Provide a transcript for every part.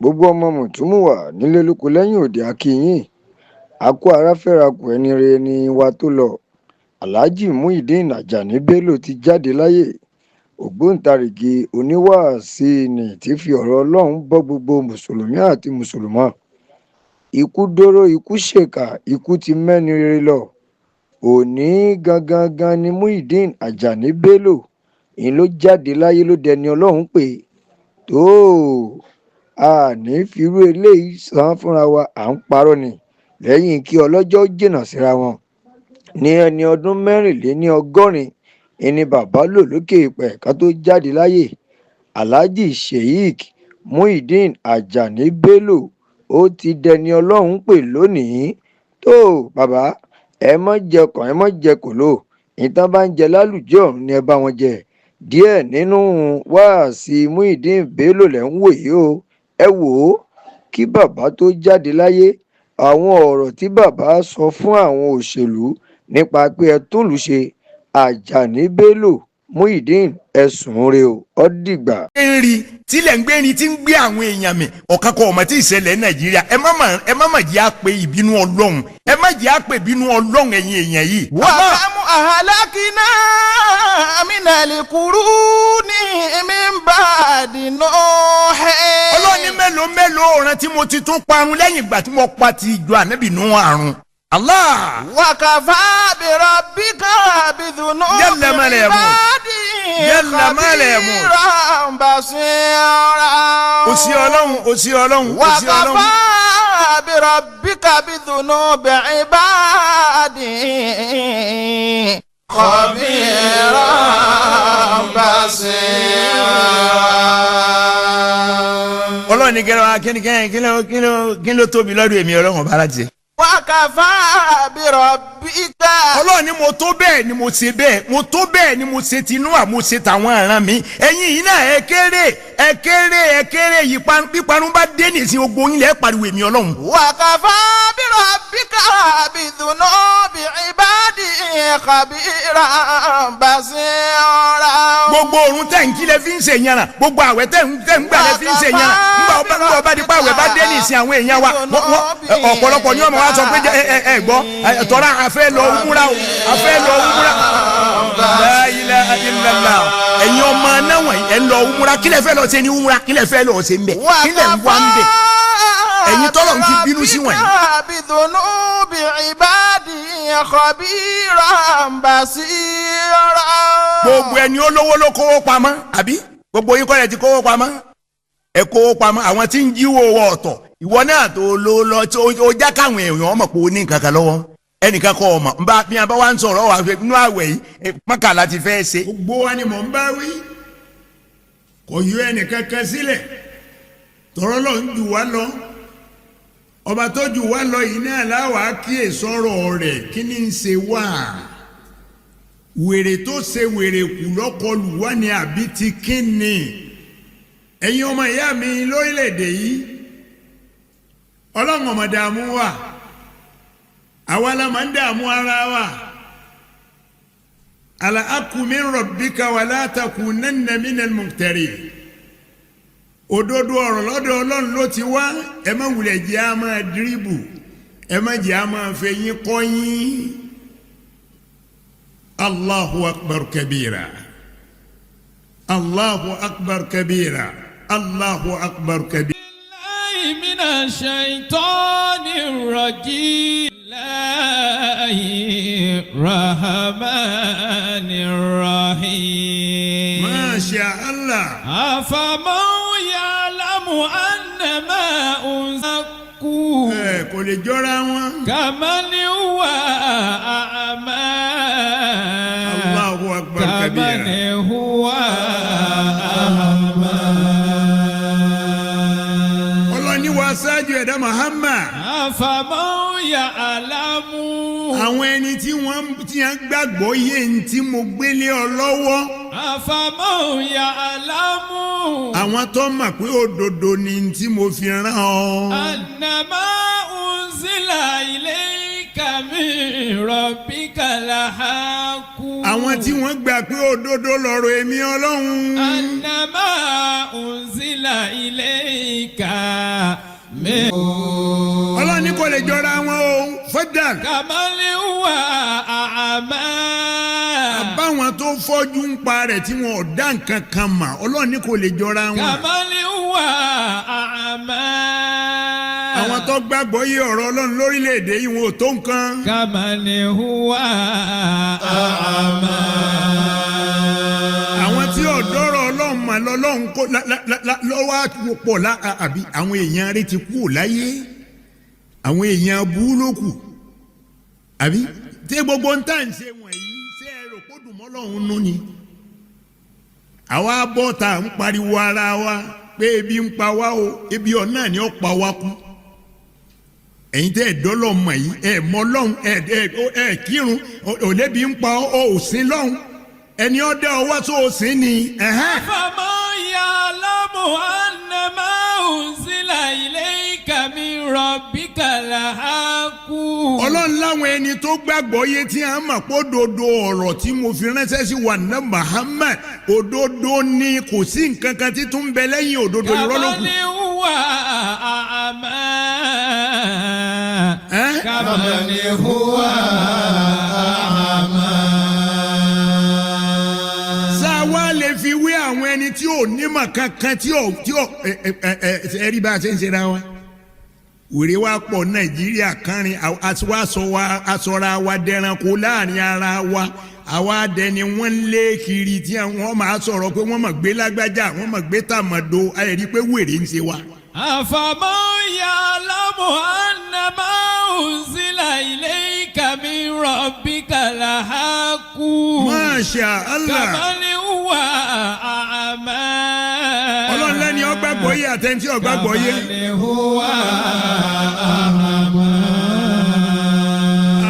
gbogbo ọmọ mùtúmùwà nílé lóko lẹ́yìn òde akínyìn àkó aráfẹ́rakù ẹni re ni wa tó lọ aláàjì Muideen Ajani Bello ti jáde láyé ògbóǹtarìgì oníwàásí ni tí fi ọ̀rọ̀ Ọlọ́run bọ́ gbogbo mùsùlùmí àti mùsùlùmá. Ikú dóró ikú ṣèkà ikú ti mẹ́ni rere lọ. Òní gangan ni Muideen Ajani Bello ìyẹn ló jáde láyé ló dẹni Ọlọ́run pè tó a ní firú eléyìí san fúnra wa à ń parọ́ ni lẹ́yìn kí ọlọ́jọ́ jìnnà síra wọn. Ní ẹni ọdún mẹ́rìnléní-ọgọ́rin ẹni bàbá lò lókè ìpẹ́ ká tó jáde láyé. Alhaji Sheik Muideen Ajani Bello ó ti dẹni Ọlọ́run pè lónìí tó bàbá ẹ mọ́ jẹ kàn ẹ mọ́ jẹ kòló ìtàn bá ń jẹ lálùjọ ọ̀run ni ẹ bá wọn jẹ. Díẹ̀ nínú wáàsí Muideen Bello lẹ́ ń wò yìí o. Ẹ wò ó kí bàbá tó jáde láyé àwọn ọ̀rọ̀ tí bàbá sọ fún àwọn òṣèlú nípa pé ẹ túnlù ṣe. Ajani Bello Muideen ẹ̀sùn rẹ̀ ó dìgbà. tílẹ̀ ń gbérin tí ń gbé àwọn èèyàn mi ọ̀kan kọ ọmọ tí ìṣẹ̀lẹ̀ Nàìjíríà ẹ má mà jẹ́ àpè ìbínú Ọlọ́run ẹ má jẹ́ àpè ìbínú Ọlọ́run ẹ̀yin èèyàn yìí. wà á mú àhàlákínà mínàlì kúrú ní mímbàdínà ẹ̀. Ọlọ́run mélòó ọ̀ràn tí mo ti tún parun lẹ́yìn ìgbà tí mo pa ti ìjọ ànábì nù àrùn. Allah. wakafa bi rabbika bidhunu Jalla ma la yamun. Jalla ma la yamun. basira. Òsì Ọlọ́run. wakafa bi rabbika bidhunu ibadi khabira basira. Ọlọ́run ní kí ló tóbi lọ́dọ̀ èmi Ọlọ́run ọba láti ṣe. wakafa bi rabbika. Ọlọ́run ni mo tó bẹ́ẹ̀ ni mo ṣe bẹ́ẹ̀ mo tó bẹ́ẹ̀ ni mo ṣe tinú à mo ṣe tàwọn àràn mi ẹ̀yin yìí náà ẹ kéré yìí píparun bá dé nìsín gbogbo yín lẹ́ẹ̀ pariwo èmi Ọlọ́run. wakafa bi rabbika bidhunubi ibadi khabira basira. gbogbo òrùn tẹ̀ ń kílẹ̀ fi ń ṣe yànnà gbogbo àwẹ̀ tẹ̀ ń gbà lẹ́ fi ń ṣe yànnà nígbà ọba dípò àwẹ̀ bá dé nìsín àwọn èèyàn wa ọ̀pọ̀lọpọ̀ ni ọmọ wa sọ pé ẹ gbọ́ tọ́ra àfẹ́ lọ umura o àfẹ́ lọ umura. La ilaha illallah ẹ̀yin ọmọ náà wọ̀nyí ẹ̀ ń lọ umura kílẹ̀ fẹ́ lọ ṣe ní umura kílẹ̀ fẹ́ lọ ṣe ń bẹ̀ kílẹ̀ ń wá ń bẹ̀ ẹ̀yin tọ́lọ̀ ń fi bínú sí wọ̀nyí. bidhunubi ibadi khabiran basira. gbogbo ẹni olówó ló kówó pamọ́ àbí gbogbo yín kọ́lẹ̀ ti kówó pamọ́ ẹ kówó pamọ́ àwọn tí ń jíwó owó ọ̀tọ̀ ìwọ náà tó lọ tí ó já káwọn èèyàn ọmọ pé ó ní nǹkan kan lọ́wọ́ ẹnìkan kọ́ ọmọ nbá bí wọn bá wá ń sọ̀rọ̀ wà fẹ́ nínú àwẹ̀ yìí mọ́kànlá ti fẹ́ ṣe. gbogbo wa ni mò ń bá wí kò yọ ẹnìkan kan sílẹ̀ tọ́rọ́ lọ ń jù wá lọ ọba tó jù wá lọ yìí náà láwàá kíyè sọ̀rọ̀ rẹ̀ kí ni ń ṣe wá wèrè tó ṣe wèrè kù lọ́kọlù wá ní àbí ti kí ni ẹ̀yin ọmọ ìyá mi lórílẹ̀‐èdè yìí ọlọ́run ọmọ dààmú wa àwa la máa ń dààmú ara wa ala aku min rabbika wala takunanna minal mumtarin òdodo ọ̀rọ̀ lọ́dọ̀ ọlọ́run ló ti wá ẹ má wulẹ̀ jẹ́ a máa dírìbù ẹ má jẹ́ a máa fẹ̀yìn kọ́yìn Allahu akbar kabira Allahu akbar kabira Allahu akbar kabira. من الشيطان الرجيم الله الرحمن الرحيم ما شاء الله أفمن يعلم أن ما أنزكوا kò lè jọra wọn. كمن هو أعمى Allahu akbar kabira. كمن هو أعمى aṣáájú ẹ̀dá Muhammad. àfàmọ́ ya àlámú. àwọn ẹni tí wọ́n gbàgbọ́ yé ní tí mo gbélé ọ lọ́wọ́. àfàmọ́ ya àlámú. àwọn tó mọ̀ pé òdodo ni tí mo fi rán ọ. ànàmá unzila ilayka من ربك الحق àwọn tí wọ́n gbà pé òdodo lọ̀rọ̀ èmi Ọlọ́run. أنما أنزل إليك من Ọlọ́run ní kò lè jọra wọn o fọ́dà. كمن هو أعمى àbáwọn tó fọ́jú ń pa rẹ̀ tí wọn ò dá nǹkan kan mà Ọlọ́run ní kò lè jọra wọn. كمن هو أعمى àwọn tó gbàgbọ́ yé ọ̀rọ̀ Ọlọ́run lórílẹ̀‐èdè yìí wọn ò tó nǹkan. كمن هو أعمى àwọn tí ọ̀dọ́rọ̀ Ọlọ́run mà lọ́lọ́run kó lọ́wọ́ àpòpọ̀ àbí àwọn èèyàn rẹ̀ ti kú láyé àwọn èèyàn bú ló kù àbí tí gbogbo ń tà ń ṣe wọ̀nyí ṣé ẹ rò kó dùn mọ́ Ọlọ́run nú ni. àwa bọ́ta ń pariwo ara wa pé ebi ń pa wá o ebi ọ̀nà ni ó pa wá kú. ẹ̀yin tẹ́ ẹ̀ dọ́lọ́ mọ̀ yìí ẹ̀ mọ́ lọ́hùn ẹ̀ kírun òlébi ń pa ọ́ òsín lọ́hùn ẹni ọ́ dá ọwọ́ tó òsín ni. فمن يعلم أنما أنزل إليك من ربك الحق Ọlọ́run láwọn ẹni tó gbàgbọ́ yé tí a mọ̀ pé òdodo ọ̀rọ̀ tí mo fi ránṣẹ́ sí wa ná Muhammad òdodo ni kò sí nǹkan kan tí tún bẹ lẹ́yìn òdodo irọ́ ló kù. كمن هو أعمى كمن هو أعمى sáwa lè fi wé àwọn ẹni tí ò nímọ̀ kankan tí ò ẹ̀rí bá a ṣe ń ṣe ra wa. wèrè wa pọ̀ Nàìjíríà kánrin aṣọra wa dẹranko láàrin ara wa àwa dẹni wọ́n lé kiri tí wọ́n máa sọ̀rọ̀ pé wọ́n mọ̀ gbé lágbájá wọ́n mọ̀ gbé tàmọ̀dò ayẹ̀rí pé wèrè ń ṣe wa. أفمن يعلم أنما أنزل إليك من ربك الحق Masha Allah. كمن هو أعمى Ọlọ́run lẹ́ni ọgbàgbọ́ yé àtẹ̀ntì ọgbàgbọ́ yé. كمن هو أعمى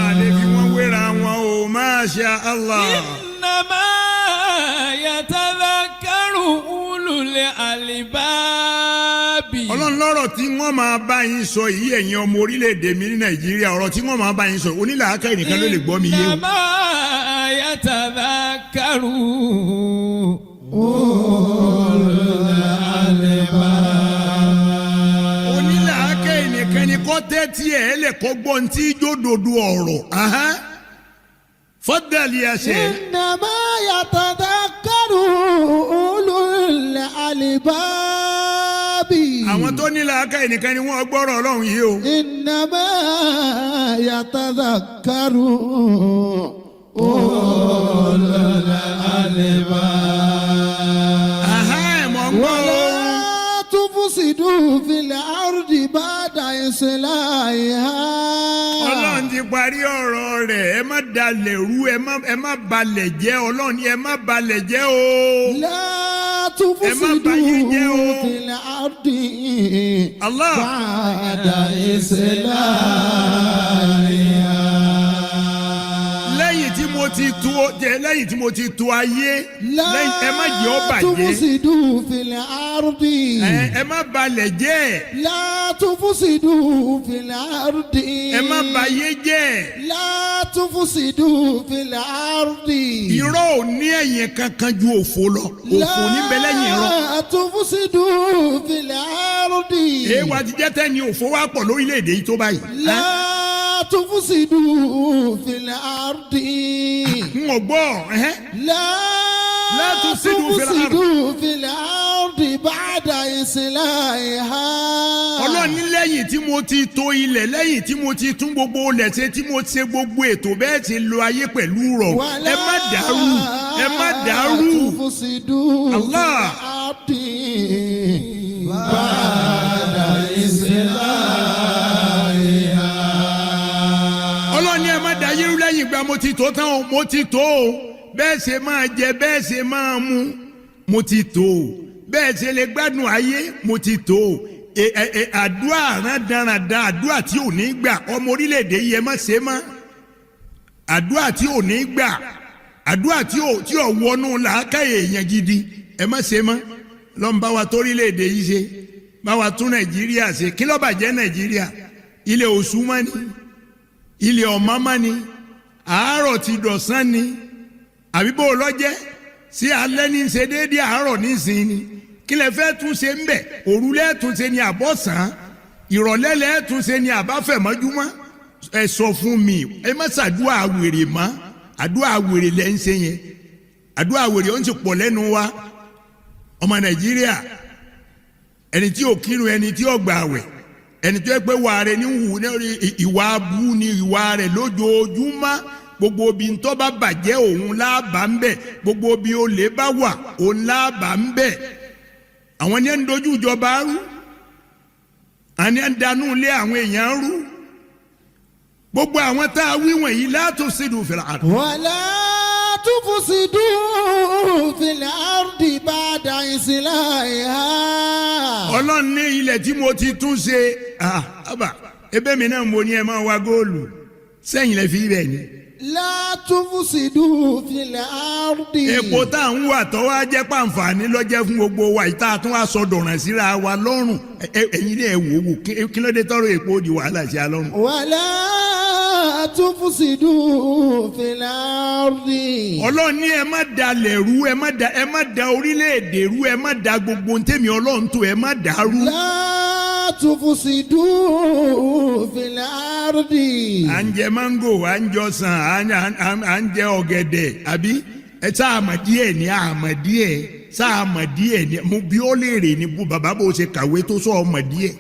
àlè fi wọ́n wéra wọn o Masha Allah. إنما يتذكر أولو الألباب Ọlọ́run lọ́rọ̀ tí wọ́n máa bá yín sọ yìí ẹ̀yin ọmọ orílẹ̀-èdè mi ní Nàìjíríà ọ̀rọ̀ tí wọ́n máa bá yín sọ onílàákà ẹnìkan ló lè gbọ́ mi yé o. إنما يتذكر onílàákà ẹnìkan ni kọ́ tẹ́tí ẹ̀ lè kọ́ gbọ́n tí jódodo ọ̀rọ̀. Fọ́dàlì àṣẹ. إنما يتذكر أولو الألباب àwọn tó nílàákà ẹnìkan ni wọ́n gbọ́rọ̀ Ọlọ́run yìí o. إنما يتذكر أولو الألباب Mọ̀ ń gbọ́ o. ولا تفسدوا في الأرض بعد إصلاحها Ọlọ́run ti parí ọ̀rọ̀ rẹ̀ ẹ má dalẹ̀ rú ẹ má balẹ̀ jẹ́ Ọlọ́run ni ẹ má balẹ̀ jẹ́ o. لا تفسدوا في الأرض Allah. بعد إصلاحها lẹ́yìn tí mo ti tu ayé lẹ́yìn ẹ má jẹ́ ó لا bàjẹ́ تفسدوا في الأرض ẹ má balẹ̀ jẹ́ لا تفسدوا في الأرض ẹ má bayé jẹ́ لا تفسدوا في الأرض irọ́ ò ní ẹ̀yìn kankan ju òfò lọ òfò níbẹ̀ lẹ́yìn irọ́. لا تفسدوا في الأرض èèwà ti jẹ́ tẹ́ni òfò wá pọ̀ lórílẹ̀‐èdè yìí tó báyìí. لا تفسدوا في الأرض n ò gbọ́ لا تفسدوا في الأرض. تفسدوا في الأرض بعد إصلاحها Ọlọ́run ní lẹ́yìn tí mo ti tò ilẹ̀ lẹ́yìn tí mo ti tún gbogbo ilẹ̀ ṣe tí mo ṣe gbogbo ètò bẹ́ẹ̀ ti lo ayé pẹ̀lú rọ̀ ẹ má dàrú ẹ má dàrú. تفسدوا Allah. في الأرض بعد إصلاحها Ọlọ́run ní ẹ má dá yẹ́rú lẹ́yìn ìgbà mo ti tó tán o mo ti tó o bẹ́ẹ̀ ṣe máa jẹ bẹ́ẹ̀ ṣe máa mu mo ti tó o bẹ́ẹ̀ ṣe lè gbádùn ayé mo ti tó o àdúrà rádaràda àdúrà tí ò ní gbà ọmọ orílẹ̀-èdè yìí ẹ má ṣe mọ́ àdúrà tí ò ní gbà àdúrà tí ò wọnú làákàyè èèyàn gidi ẹ má ṣe mọ́ lọ́n bá wa torílẹ̀-èdè yìí ṣe bá wa tún Nàìjíríà ṣe kí ló bàjẹ́ Nàìjíríà ilẹ̀ òṣù mọ́ ni ilé ọ̀mọ́mọ́ ni àárọ̀ ti dọ̀sán ni àbí bó lọ́jẹ́ sí alẹ́ ní ṣe déédéé àárọ̀ nísìnyí ni kí lẹ fẹ́ tún ṣe ń bẹ̀ òrùlé tún ṣe ni àbọ̀sán ìrọ̀lẹ́ lẹ́ tún ṣe ni àbáfẹ̀mọ́júmọ́ ẹ sọ fún mi ẹ má ṣàdúrà wèrè mọ́ àdúrà wèrè lẹ́ ń ṣe yẹn àdúrà wèrè ó ń ti pọ̀ lẹ́nu wa ọmọ Nàìjíríà ẹni tí ò kírun ẹni tí ò gbààwẹ̀ ẹni tó yẹ pé wà rẹ̀ ní wù ní ìwà abú ni ìwà rẹ̀ lójoojúmọ́ gbogbo bí ntọ́ bá bàjẹ́ òun láàbà ń bẹ̀ gbogbo bí olè bá wà òun láàbà ń bẹ̀ àwọn ní ẹ̀ ń dojú ìjọba rú àní ẹ̀ ń danú lé àwọn èèyàn rú gbogbo àwọn tá a wí wọ̀nyí la tufsidu fil ard. wala tufsidu fil ardi ba'da islahiha. Ọlọ́run ní ilẹ̀ tí mo ti tún ṣe àbá ebe mi náà mo ní ẹ máa wá góòlù sẹ́yìn lẹ fi bẹ̀ ni. la tufsidu fil ardi. Epo tá à ń wà tọ́wọ́ á jẹ́ pàǹfààní lọ́jẹ́ fún gbogbo wa ìta tún wá sọ dọ̀ràn síra wa lọ́rùn ẹ̀yin ní ẹ̀ wò wò kí ló dé tọ́rọ epo di wàhálà sí alọ́run. wala tufsidu fil ardi. Ọlọ́run ní ẹ má dalẹ̀ rú ẹ má da orílẹ̀-èdè rú ẹ má da gbogbo ntẹ́mi Ọlọ́run tó ẹ má dàrú. la tufsidu fil ardi. à ń jẹ mango à ń jọ sàn à ń jẹ ọ̀gẹ̀dẹ̀ àbí ẹ tá a mọ̀ díẹ̀ ní àmọ̀ díẹ̀ tá a mọ̀ díẹ̀ ní mo bí ó lè rè ní bàbá bó ṣe kàwé tó sọ ọmọ díẹ̀.